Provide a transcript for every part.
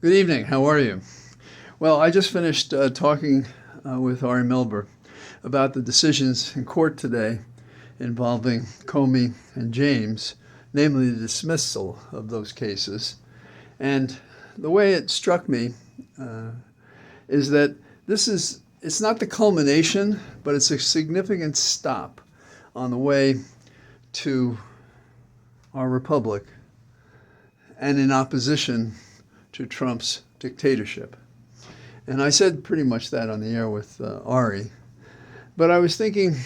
Good evening. How are you? Well, I just finished talking with Ari Melber about the decisions in court today involving Comey and James, namely the dismissal of those cases. And the way it struck me uh, is that it's not the culmination, but it's a significant stop on the way to our republic and in opposition to Trump's dictatorship. And I said pretty much that on the air with Ari. But I was thinking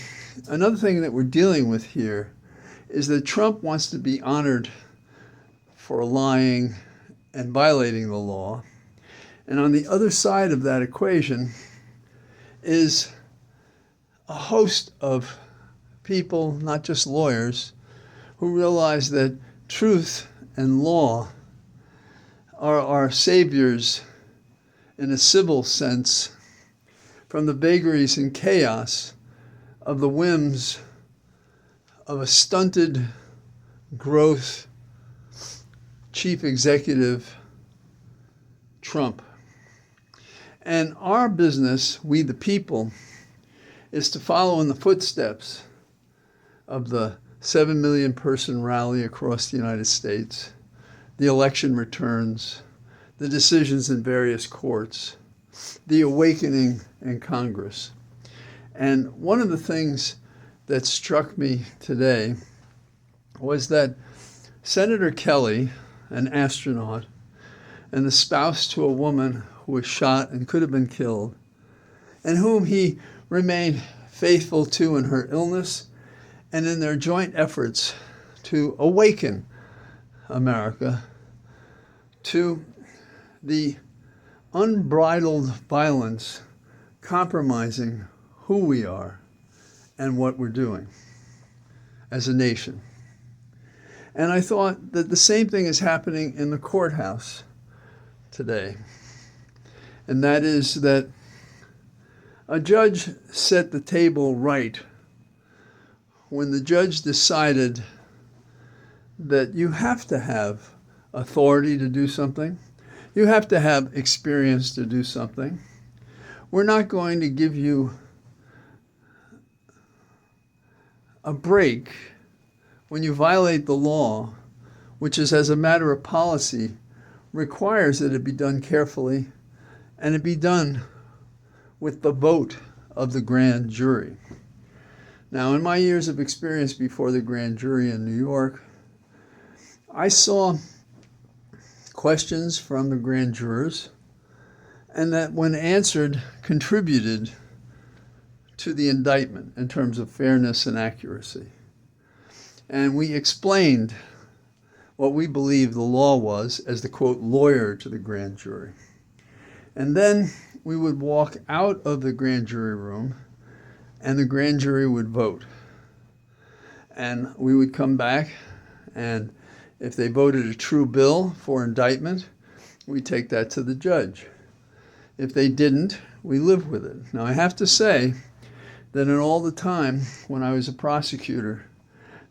another thing that we're dealing with here is that Trump wants to be honored for lying and violating the law. And on the other side of that equation is a host of people, not just lawyers, who realize that truth and law are our saviors in a civil sense from the vagaries and chaos of the whims of a stunted growth chief executive Trump. And our business, we the people, is to follow in the footsteps of the 7 million person rally across the United States, the election returns, the decisions in various courts, the awakening in Congress. And one of the things that struck me today was that Senator Kelly, an astronaut, and the spouse to a woman who was shot and could have been killed, and whom he remained faithful to in her illness and in their joint efforts to awaken America to the unbridled violence compromising who we are and what we're doing as a nation. And I thought that the same thing is happening in the courthouse today. And that is that a judge set the table right when the judge decided that you have to have authority to do something. You have to have experience to do something. We're not going to give you a break when you violate the law, which is, as a matter of policy, requires that it be done carefully and it be done with the vote of the grand jury. Now, in my years of experience before the grand jury in New York, I saw questions from the grand jurors, and that when answered contributed to the indictment in terms of fairness and accuracy. And we explained what we believed the law was as the, quote, lawyer to the grand jury. And then we would walk out of the grand jury room and the grand jury would vote. And we would come back, and if they voted a true bill for indictment, we take that to the judge. If they didn't, we live with it. Now, I have to say that in all the time when I was a prosecutor,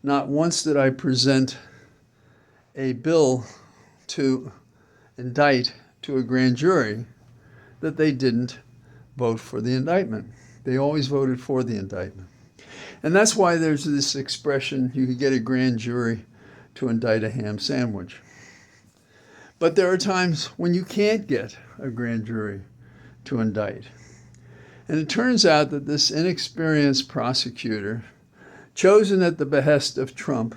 not once did I present a bill to indict to a grand jury that they didn't vote for the indictment. They always voted for the indictment. And that's why there's this expression, you could get a grand jury to indict a ham sandwich. But there are times when you can't get a grand jury to indict. And it turns out that this inexperienced prosecutor, chosen at the behest of Trump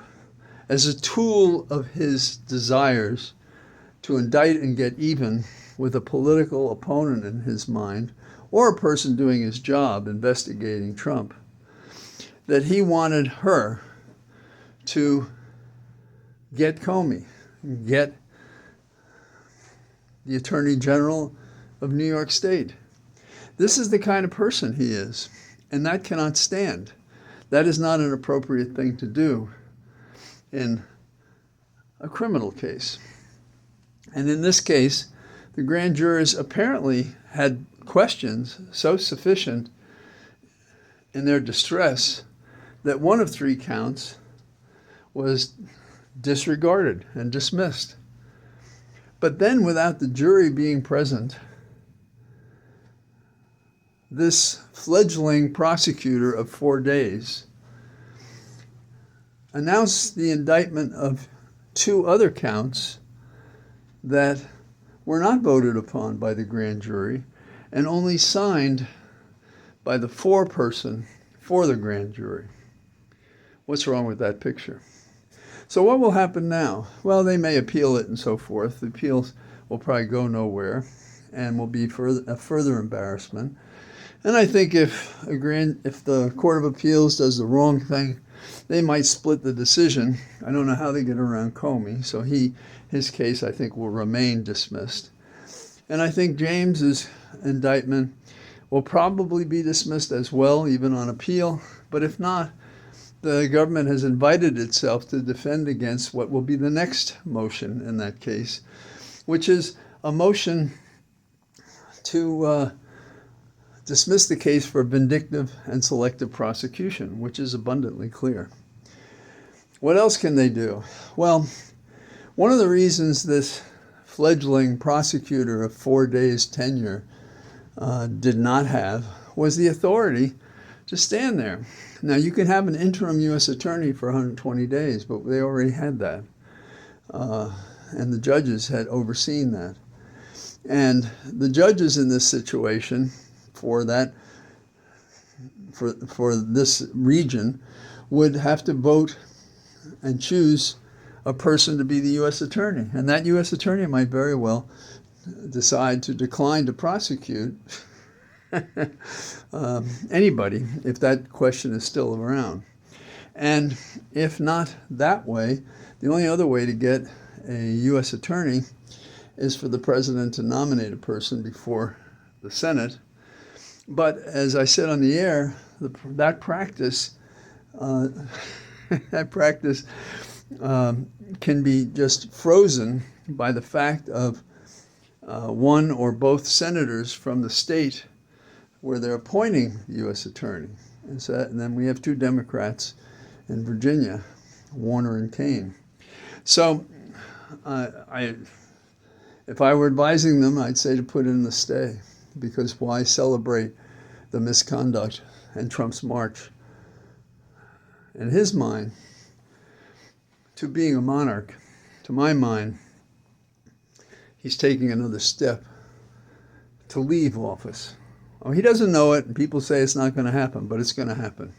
as a tool of his desires to indict and get even with a political opponent in his mind, or a person doing his job investigating Trump, that he wanted her to get Comey, get the Attorney General of New York State. This is the kind of person he is, and that cannot stand. That is not an appropriate thing to do in a criminal case. And in this case, the grand jurors apparently had questions so sufficient in their distress that one of 3 counts was disregarded and dismissed. But then, without the jury being present, this fledgling prosecutor of 4 days announced the indictment of 2 other counts that were not voted upon by the grand jury and only signed by the foreperson for the grand jury. What's wrong with that picture? So what will happen now? Well, they may appeal it and so forth. The appeals will probably go nowhere and will be a further embarrassment. And I think if the Court of Appeals does the wrong thing, they might split the decision. I don't know how they get around Comey, so his case, I think, will remain dismissed. And I think James's indictment will probably be dismissed as well, even on appeal. But if not, the government has invited itself to defend against what will be the next motion in that case, which is a motion to dismiss the case for vindictive and selective prosecution, which is abundantly clear. What else can they do? Well, one of the reasons this fledgling prosecutor of 4 days tenure did not have was the authority to stand there. Now, you can have an interim U.S. attorney for 120 days, but they already had that. And the judges had overseen that. And the judges in this situation for this region would have to vote and choose a person to be the U.S. attorney. And that U.S. attorney might very well decide to decline to prosecute anybody if that question is still around. And if not that way, the only other way to get a U.S. attorney is for the president to nominate a person before the Senate. But as I said on the air, that practice can be just frozen by the fact of one or both senators from the state where they're appointing the U.S. attorney. And then we have 2 Democrats in Virginia, Warner and Kane. So if I were advising them, I'd say to put in the stay, because why celebrate the misconduct and Trump's march, in his mind, to being a monarch? To my mind, he's taking another step to leave office. Oh, he doesn't know it, and people say it's not going to happen, but it's going to happen.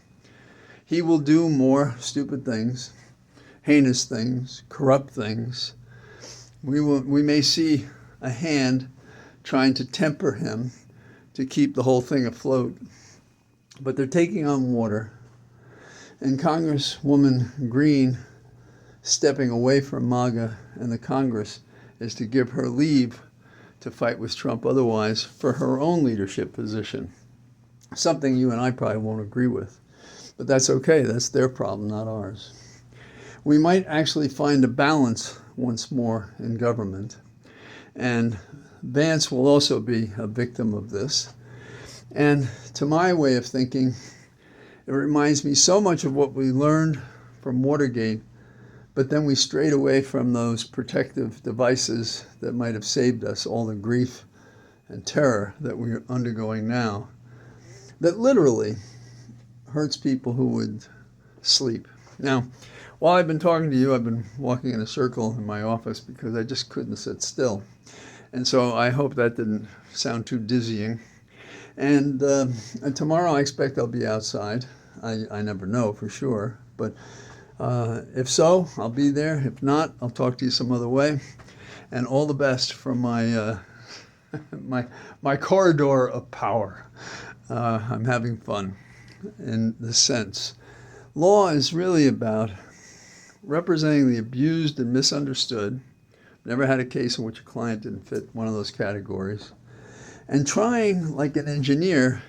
He will do more stupid things, heinous things, corrupt things. We may see a hand trying to temper him to keep the whole thing afloat. But they're taking on water. And Congresswoman Green stepping away from MAGA and the Congress is to give her leave to fight with Trump otherwise for her own leadership position. Something you and I probably won't agree with. But that's okay. That's their problem, not ours. We might actually find a balance once more in government. And Vance will also be a victim of this. And to my way of thinking, it reminds me so much of what we learned from Watergate, but then we strayed away from those protective devices that might have saved us all the grief and terror that we're undergoing now, that literally hurts people who would sleep. Now, while I've been talking to you, I've been walking in a circle in my office because I just couldn't sit still. And so I hope that didn't sound too dizzying. And tomorrow I expect I'll be outside. I never know for sure, but if so, I'll be there. If not, I'll talk to you some other way. And all the best from my my corridor of power. I'm having fun in this sense. Law is really about representing the abused and misunderstood. Never had a case in which a client didn't fit one of those categories. And trying, like an engineer,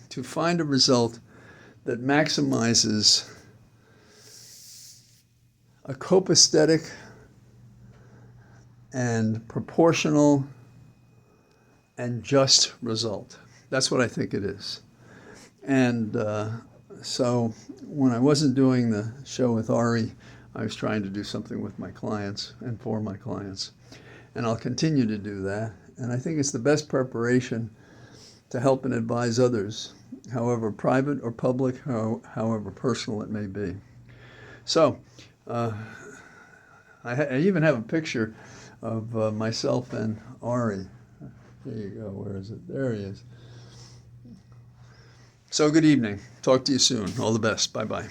to find a result that maximizes a copacetic and proportional and just result. That's what I think it is. And so when I wasn't doing the show with Ari, I was trying to do something with my clients and for my clients. and I'll continue to do that. And I think it's the best preparation to help and advise others, however private or public, however personal it may be. So, I even have a picture of myself and Ari. There you go. Where is it? There he is. So good evening. Talk to you soon. All the best. Bye-bye.